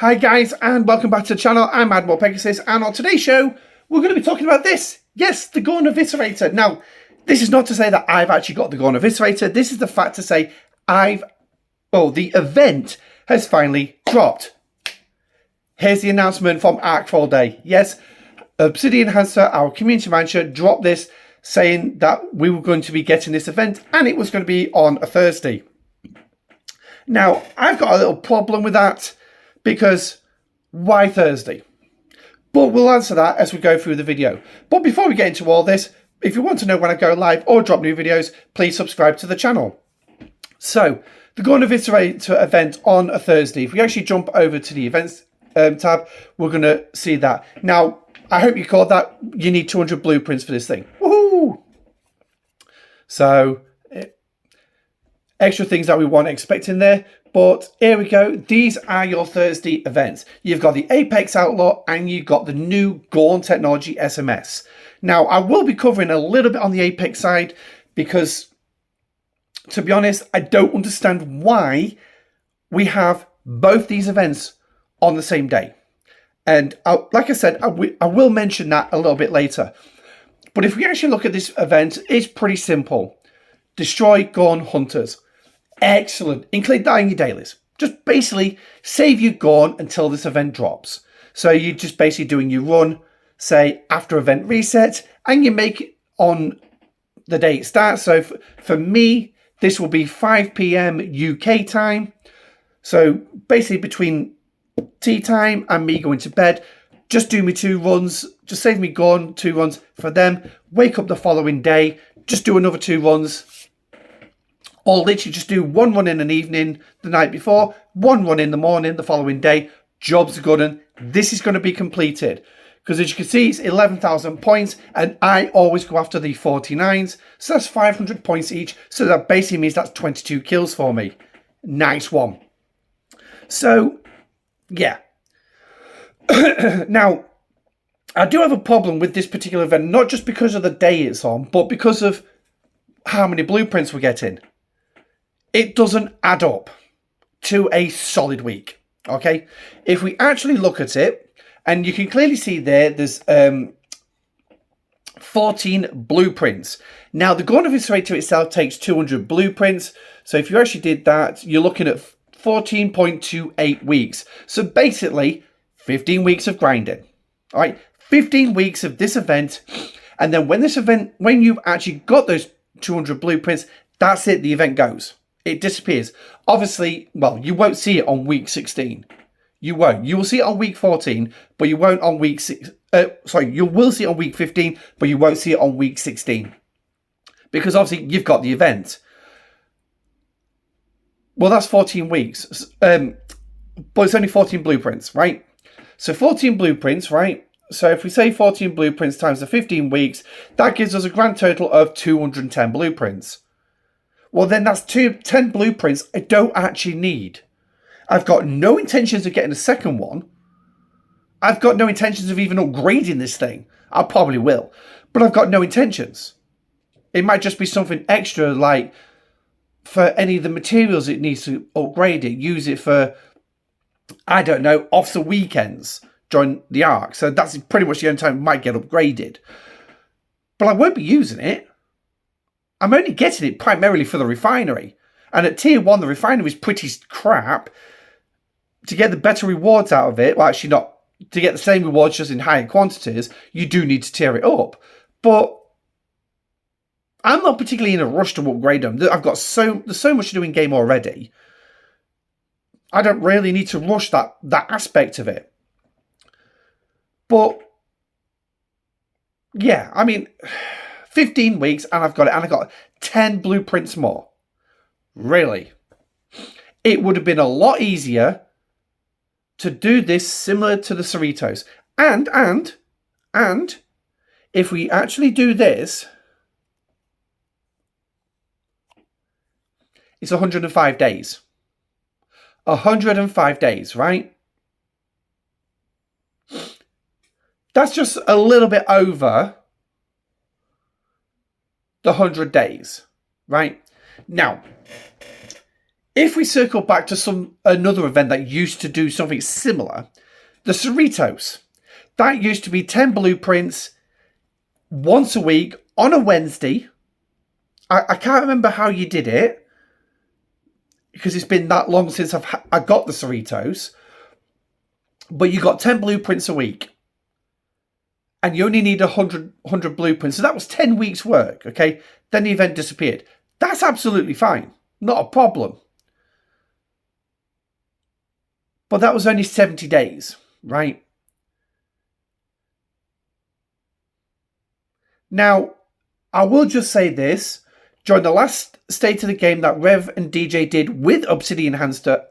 Hi guys, and welcome back to the channel. I'm Admiral Pegasus, and on today's show we're going to be talking about this. Yes, the Gorn Eviscerator. Now, this is not to say that I've actually got the Gorn Eviscerator. This is the fact to say the event has finally dropped. Here's the announcement from Arcfall Day. Yes, Obsidian Hanser, our community manager, dropped this saying that we were going to be getting this event and it was going to be on a Thursday. Now, I've got a little problem with that. Because why Thursday? But we'll answer that as we go through the video. But before we get into all this, if you want to know when I go live or drop new videos, please subscribe to the channel. So, the Gorn Eviscerator event on a Thursday. If we actually jump over to the events tab, we're going to see that. Now, I hope you caught that. You need 200 blueprints for this thing. Woohoo! So, extra things that we weren't expecting there. But here we go. These are your Thursday events. You've got the Apex Outlaw and you've got the new Gorn Technology SMS. Now, I will be covering a little bit on the Apex side because, to be honest, I don't understand why we have both these events on the same day. And like I said, I will mention that a little bit later. But if we actually look at this event, it's pretty simple. Destroy Gorn Hunters. Excellent. Include that in your dailies. Just basically save your Gorn until this event drops. So you're just basically doing your run, say, after event reset, and you make it on the day it starts. So for me, this will be 5 PM UK time. So basically between tea time and me going to bed, just do me 2 runs. Just save me Gorn, 2 runs for them. Wake up the following day, just do another 2 runs. Or literally just do 1 run in an evening the night before, 1 run in the morning the following day. Job's good, and this is going to be completed. Because as you can see, it's 11,000 points, and I always go after the 49s. So that's 500 points each. So that basically means that's 22 kills for me. Nice one. So, yeah. Now, I do have a problem with this particular event, not just because of the day it's on, but because of how many blueprints we're getting. It doesn't add up to a solid week, okay? If we actually look at it, and you can clearly see there's 14 blueprints. Now, the Gorn Eviscerator itself takes 200 blueprints. So if you actually did that, you're looking at 14.28 weeks. So basically, 15 weeks of grinding, all right? 15 weeks of this event. And then when you've actually got those 200 blueprints, that's it, the event goes. It disappears. Obviously, well, you won't see it on week 16. You won't. You will see it on week 14, but you won't on week 6. You will see it on week 15, but you won't see it on week 16. Because obviously, you've got the event. Well, that's 14 weeks. But it's only 14 blueprints, right? So 14 blueprints, right? So if we say 14 blueprints times the 15 weeks, that gives us a grand total of 210 blueprints. Well, then that's 10 blueprints I don't actually need. I've got no intentions of getting a second one. I've got no intentions of even upgrading this thing. I probably will. But I've got no intentions. It might just be something extra, like for any of the materials it needs to upgrade it. Use it for, I don't know, off the weekends during the arc. So that's pretty much the only time it might get upgraded. But I won't be using it. I'm only getting it primarily for the refinery. And at tier 1, the refinery is pretty crap. To get the better rewards out of it, well, actually not, to get the same rewards just in higher quantities, you do need to tier it up. But I'm not particularly in a rush to upgrade them. There's so much to do in game already. I don't really need to rush that aspect of it. But yeah, I mean, 15 weeks and I've got it, and I got 10 blueprints more. Really? It would have been a lot easier to do this similar to the Cerritos. And if we actually do this, it's 105 days. 105 days, right? That's just a little bit over the 100 days, right? Now, if we circle back to another event that used to do something similar, the Cerritos, that used to be 10 blueprints once a week on a Wednesday. I can't remember how you did it because it's been that long since I got the Cerritos, but you got 10 blueprints a week and you only need 100 blueprints. So that was 10 weeks work. Okay. Then the event disappeared. That's absolutely fine. Not a problem. But that was only 70 days, right? Now, I will just say this. During the last state of the game that Rev and DJ did with Obsidian Hamster,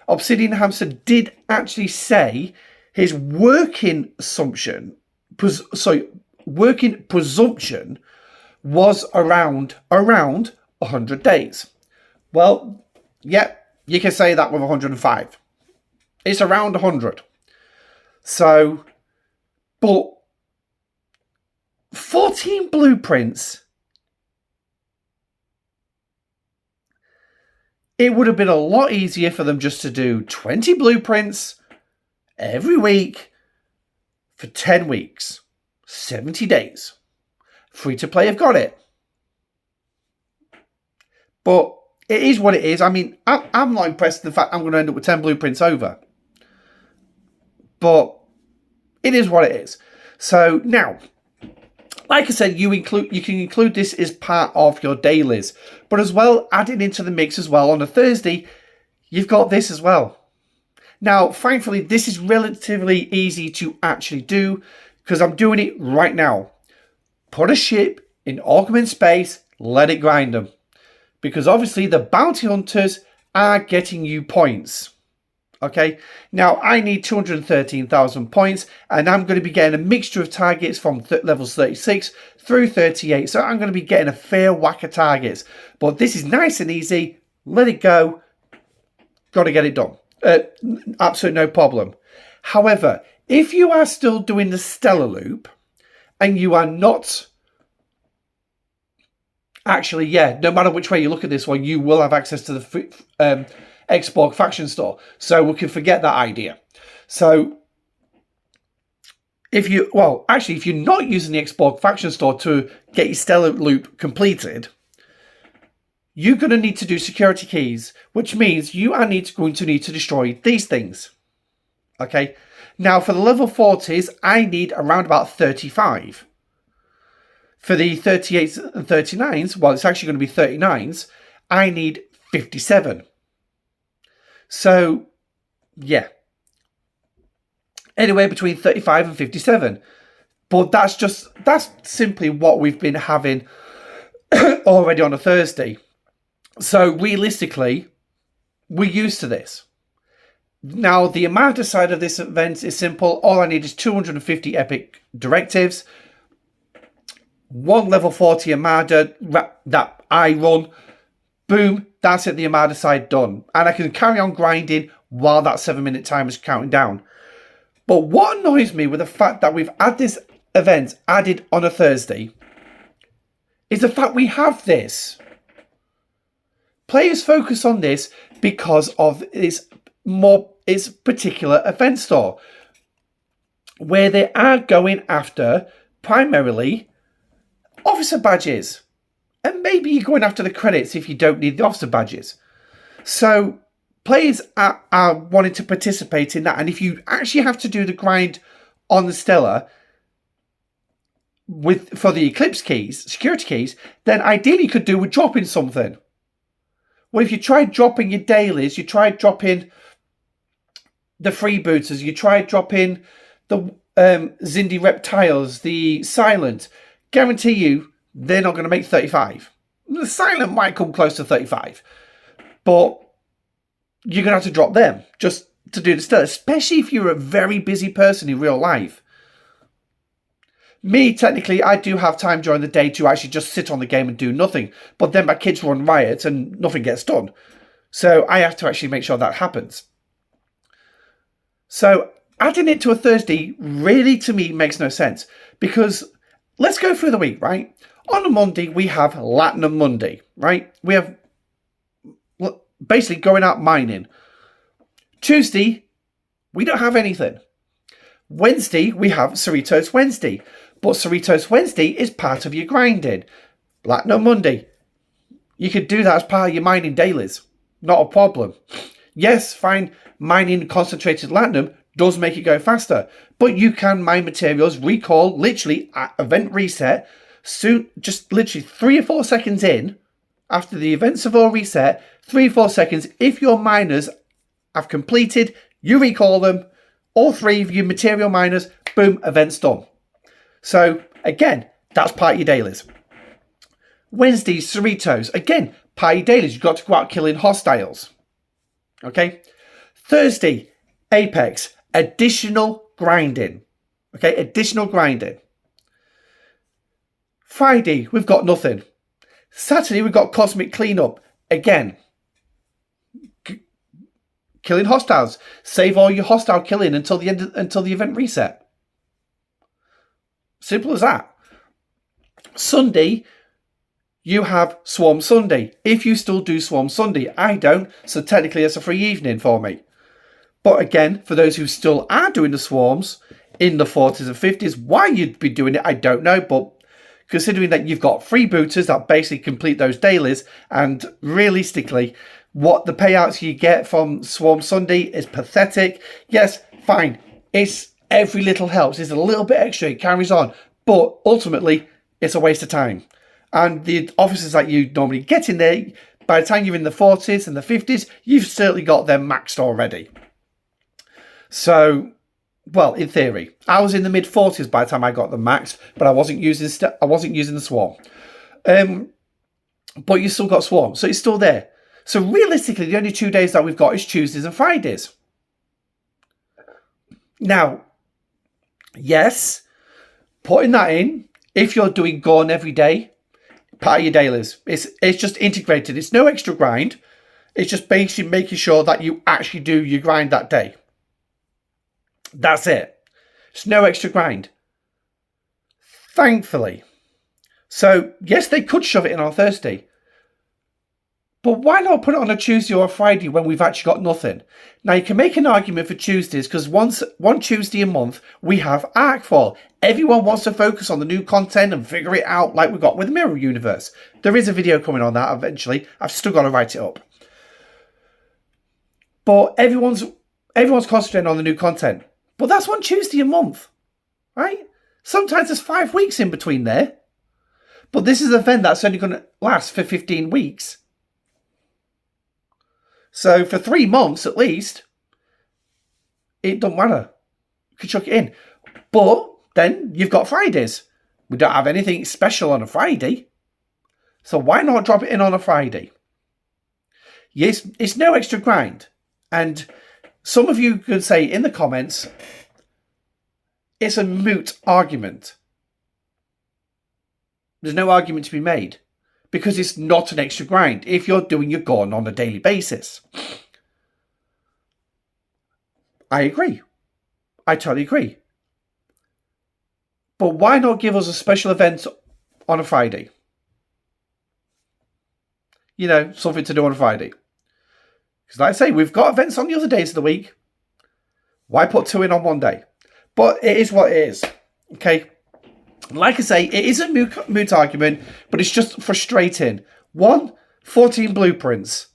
Obsidian Hamster did actually say his working presumption was around 100 days. Well, yeah, you can say that with 105. It's around 100. So, but 14 blueprints, it would have been a lot easier for them just to do 20 blueprints every week for 10 weeks, 70 days. Free to play have got it. But it is what it is. I mean, I'm not impressed with the fact I'm going to end up with 10 blueprints over. But it is what it is. So now, like I said, you can include this as part of your dailies. But as well, adding into the mix as well on a Thursday, you've got this as well. Now, thankfully, this is relatively easy to actually do because I'm doing it right now. Put a ship in augment space, let it grind them. Because obviously the bounty hunters are getting you points. Okay, now I need 213,000 points and I'm going to be getting a mixture of targets from levels 36 through 38. So I'm going to be getting a fair whack of targets. But this is nice and easy. Let it go. Got to get it done. Absolutely no problem. However, if you are still doing the Stellar Loop and you are not... Actually, yeah, no matter which way you look at this one, you will have access to the Xborg faction store. So we can forget that idea. So if you're not using the Xborg faction store to get your Stellar Loop completed, you're going to need to do security keys, which means you are going to need to destroy these things. Okay. Now for the level 40s, I need around about 35. For the 38s and 39s, well, it's actually going to be 39s, I need 57. So, yeah. Anywhere between 35 and 57. But that's simply what we've been having already on a Thursday. So, realistically, we're used to this. Now, the Armada side of this event is simple. All I need is 250 epic directives. One level 40 Armada that I run. Boom, that's it, the Armada side done. And I can carry on grinding while that 7-minute timer is counting down. But what annoys me with the fact that we've had this event added on a Thursday is the fact we have this. Players focus on this because of its particular event store, where they are going after primarily officer badges. And maybe you're going after the credits if you don't need the officer badges. So players are wanting to participate in that. And if you actually have to do the grind on the Stellar for the Eclipse keys, security keys, then ideally you could do with dropping something. Well, if you tried dropping your dailies, you tried dropping the freebooters, you tried dropping the Zindi reptiles, the silent, guarantee you they're not going to make 35. The silent might come close to 35, but you're going to have to drop them just to do the Stellar, especially if you're a very busy person in real life. Me, technically, I do have time during the day to actually just sit on the game and do nothing, but then my kids run riot and nothing gets done. So I have to actually make sure that happens. So adding it to a Thursday really, to me, makes no sense, because let's go through the week, right? On a Monday, we have Latinum Monday, right? We have basically going out mining. Tuesday, we don't have anything. Wednesday, we have Cerritos Wednesday. But Cerritos Wednesday is part of your grinding. Platinum Monday, you could do that as part of your mining dailies. Not a problem. Yes, fine, mining concentrated platinum does make it go faster. But you can mine materials, recall, literally at event reset, soon, just literally 3 or 4 seconds in, after the events have all reset, 3 or 4 seconds, if your miners have completed, you recall them, all 3 of you material miners, boom, event's done. So, again, that's part of your dailies. Wednesday, Cerritos, again, part of your dailies, you've got to go out killing hostiles. Okay? Thursday, Apex, additional grinding. Okay, additional grinding. Friday, we've got nothing. Saturday, we've got Cosmic Cleanup. Again, killing hostiles. Save all your hostile killing until the event reset. Simple as that. Sunday, you have Swarm Sunday. If you still do Swarm Sunday, I don't, so technically it's a free evening for me. But again, for those who still are doing the swarms in the 40s and 50s, why you'd be doing it, I don't know, but considering that you've got freebooters that basically complete those dailies, and realistically, what the payouts you get from Swarm Sunday is pathetic. Yes, fine, it's every little helps. It's a little bit extra, it carries on, but ultimately, it's a waste of time. And the officers that you normally get in there, by the time you're in the 40s and the 50s, you've certainly got them maxed already. So, well, in theory, I was in the mid 40s by the time I got them maxed, but I wasn't using the swarm. But you still got swarm, so it's still there. So realistically, the only 2 days that we've got is Tuesdays and Fridays. Now, yes, putting that in, if you're doing Gorn every day, part of your dailies, it's just integrated. It's no extra grind. It's just basically making sure that you actually do your grind that day. That's it. It's no extra grind. Thankfully. So, yes, they could shove it in on Thursday. But why not put it on a Tuesday or a Friday when we've actually got nothing? Now, you can make an argument for Tuesdays because one Tuesday a month, we have Arcfall. Everyone wants to focus on the new content and figure it out like we got with Mirror Universe. There is a video coming on that eventually. I've still got to write it up. But everyone's concentrating on the new content. But that's one Tuesday a month, right? Sometimes there's 5 weeks in between there. But this is an event that's only going to last for 15 weeks. So for 3 months at least, it doesn't matter. You can chuck it in. But then you've got Fridays. We don't have anything special on a Friday. So why not drop it in on a Friday? Yes, it's no extra grind. And some of you could say in the comments, it's a moot argument. There's no argument to be made. Because it's not an extra grind if you're doing your Gorn on a daily basis. I agree. I totally agree. But why not give us a special event on a Friday? You know, something to do on a Friday. Because like I say, we've got events on the other days of the week. Why put 2 in on one day? But it is what it is. Okay? Like I say, it is a moot argument, but it's just frustrating. 14 blueprints.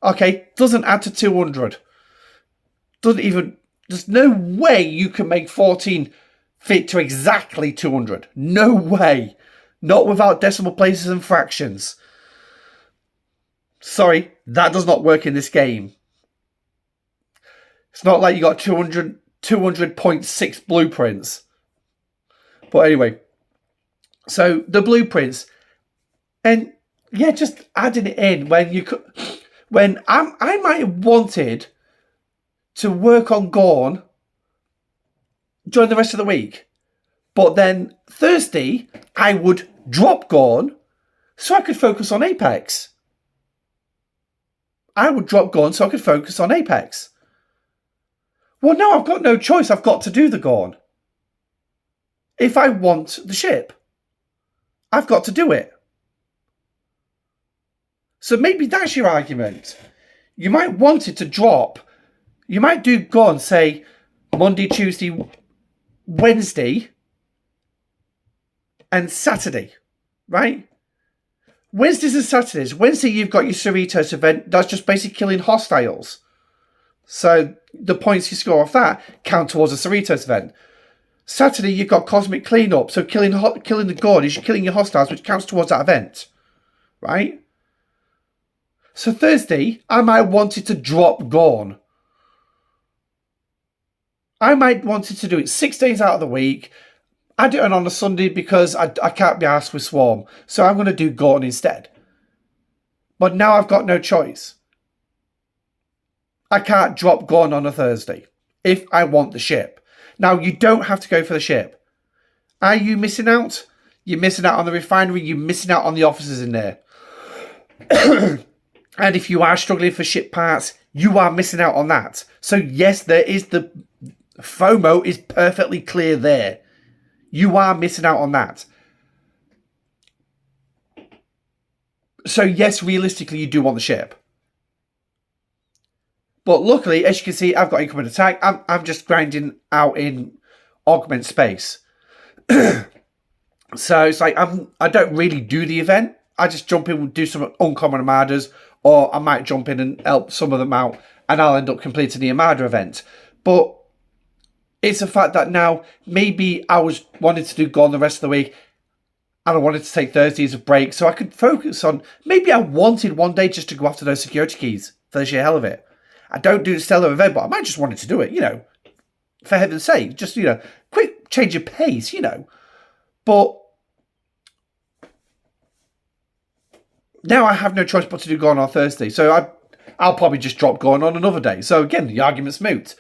Okay, doesn't add to 200. There's no way you can make 14 fit to exactly 200. No way. Not without decimal places and fractions. Sorry, that does not work in this game. It's not like you got 200.6 blueprints. But anyway, so the blueprints, and yeah, just adding it in when I might have wanted to work on Gorn during the rest of the week, but then Thursday I would drop Gorn so I could focus on Apex. I would drop Gorn so I could focus on Apex. Well, no, I've got no choice. I've got to do the Gorn. If I want the ship, I've got to do it. So maybe that's your argument. You might want it to drop. You might do Gorn, say, Monday, Tuesday, Wednesday, and Saturday, right? Wednesdays and Saturdays. Wednesday, you've got your Cerritos event. That's just basically killing hostiles. So the points you score off that count towards a Cerritos event. Saturday, you've got Cosmic Cleanup. So killing the Gorn is you're killing your hostiles, which counts towards that event, right? So Thursday, I might want it to drop Gorn. I might want it to do it 6 days out of the week. I do it on a Sunday because I can't be arsed with Swarm. So I'm going to do Gorn instead. But now I've got no choice. I can't drop Gorn on a Thursday if I want the ship. Now, you don't have to go for the ship. Are you missing out? You're missing out on the refinery. You're missing out on the officers in there. And if you are struggling for ship parts, you are missing out on that. So yes, there is the FOMO is perfectly clear there. You are missing out on that. So yes, realistically, you do want the ship. But luckily, as you can see, I've got incoming attack. I'm just grinding out in augment space. So it's like I don't really do the event. I just jump in and do some uncommon Armadas, or I might jump in and help some of them out, and I'll end up completing the Armada event. But it's a fact that now maybe I was wanting to do Gorn the rest of the week, and I wanted to take Thursday as a break, so I could focus on, maybe I wanted one day just to go after those security keys for the sheer hell of it. I don't do the stellar event, but I might just wanted to do it, you know, for heaven's sake, just, you know, quick change of pace, you know. But now I have no choice but to do Gorn on Thursday, so I'll probably just drop Gorn on another day. So again, the argument's moot.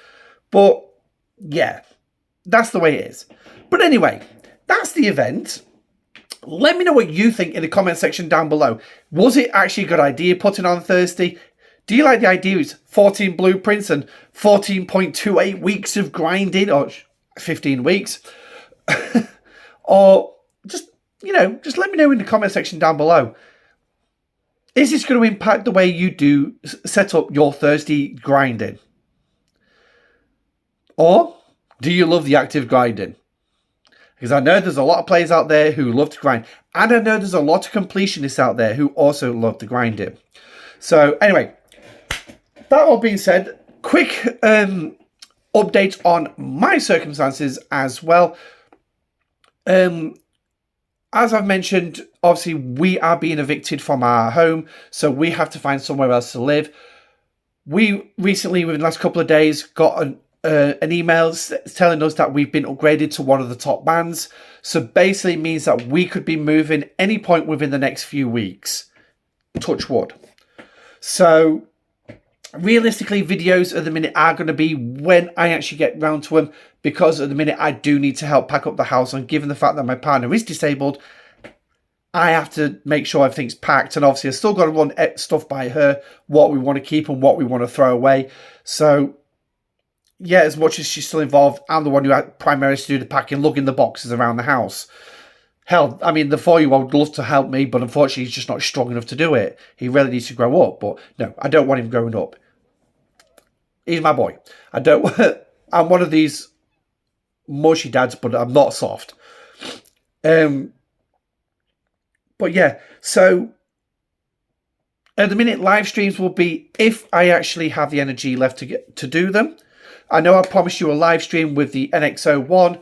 But yeah, that's the way it is. But anyway, that's the event. Let me know what you think in the comment section down below. Was it actually a good idea putting on Thursday? Do you like the idea it's 14 blueprints and 14.28 weeks of grinding, or 15 weeks? Or just, you know, just let me know in the comment section down below. Is this going to impact the way you do set up your Thursday grinding? Or do you love the active grinding? Because I know there's a lot of players out there who love to grind. And I know there's a lot of completionists out there who also love to grind it. So anyway, that all being said, quick update on my circumstances as well. As I've mentioned, obviously we are being evicted from our home, so we have to find somewhere else to live. We recently, within the last couple of days, got an email telling us that we've been upgraded to one of the top bands. So basically it means that we could be moving any point within the next few weeks. Touch wood. So realistically, videos at the minute are going to be when I actually get round to them, because at the minute I do need to help pack up the house, and given the fact that my partner is disabled, I have to make sure everything's packed, and obviously I've still got to run stuff by her, what we want to keep and what we want to throw away. So yeah, as much as she's still involved, I'm the one who had primarily to do the packing, lugging the boxes around the house. Hell, I mean, the 4-year-old would love to help me, but unfortunately he's just not strong enough to do it. He really needs to grow up, but no, I don't want him growing up. He's my boy. I don't. I'm one of these mushy dads, but I'm not soft. But yeah, so at the minute, live streams will be if I actually have the energy left to do them. I know I promised you a live stream with the NX01.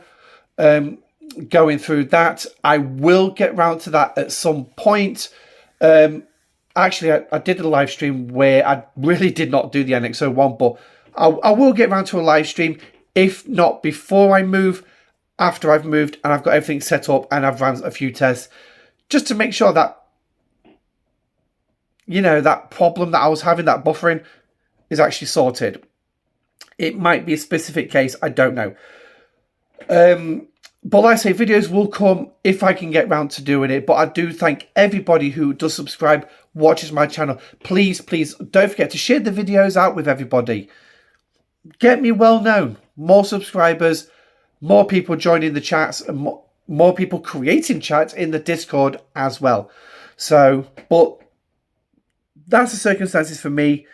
Going through that, I will get round to that at some point. Actually, I did a live stream where I really did not do the NX01, but I will get round to a live stream, if not before I move, after I've moved and I've got everything set up and I've run a few tests, just to make sure that, you know, that problem that I was having, that buffering, is actually sorted. It might be a specific case, I don't know. But like I say, videos will come if I can get round to doing it. But I do thank everybody who does subscribe, watches my channel. Please, please don't forget to share the videos out with everybody. Get me well known. More subscribers, more people joining the chats, and more people creating chats in the Discord as well. So, but that's the circumstances for me.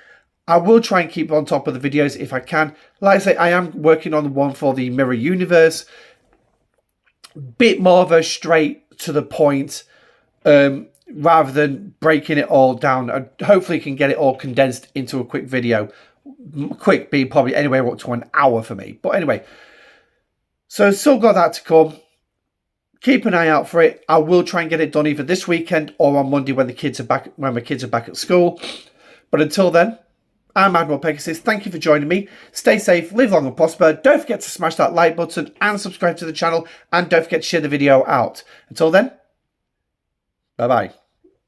I will try and keep on top of the videos if I can. Like I say, I am working on the one for the Mirror Universe. Bit more of a straight to the point, rather than breaking it all down. I hopefully can get it all condensed into a quick video. Quick being probably anywhere up to an hour for me. But anyway, so still got that to come. Keep an eye out for it. I will try and get it done either this weekend or on Monday when the kids are back, when my kids are back at school. But until then, I'm Admiral Pegasus. Thank you for joining me. Stay safe, live long and prosper. Don't forget to smash that like button and subscribe to the channel. And don't forget to share the video out. Until then, bye-bye.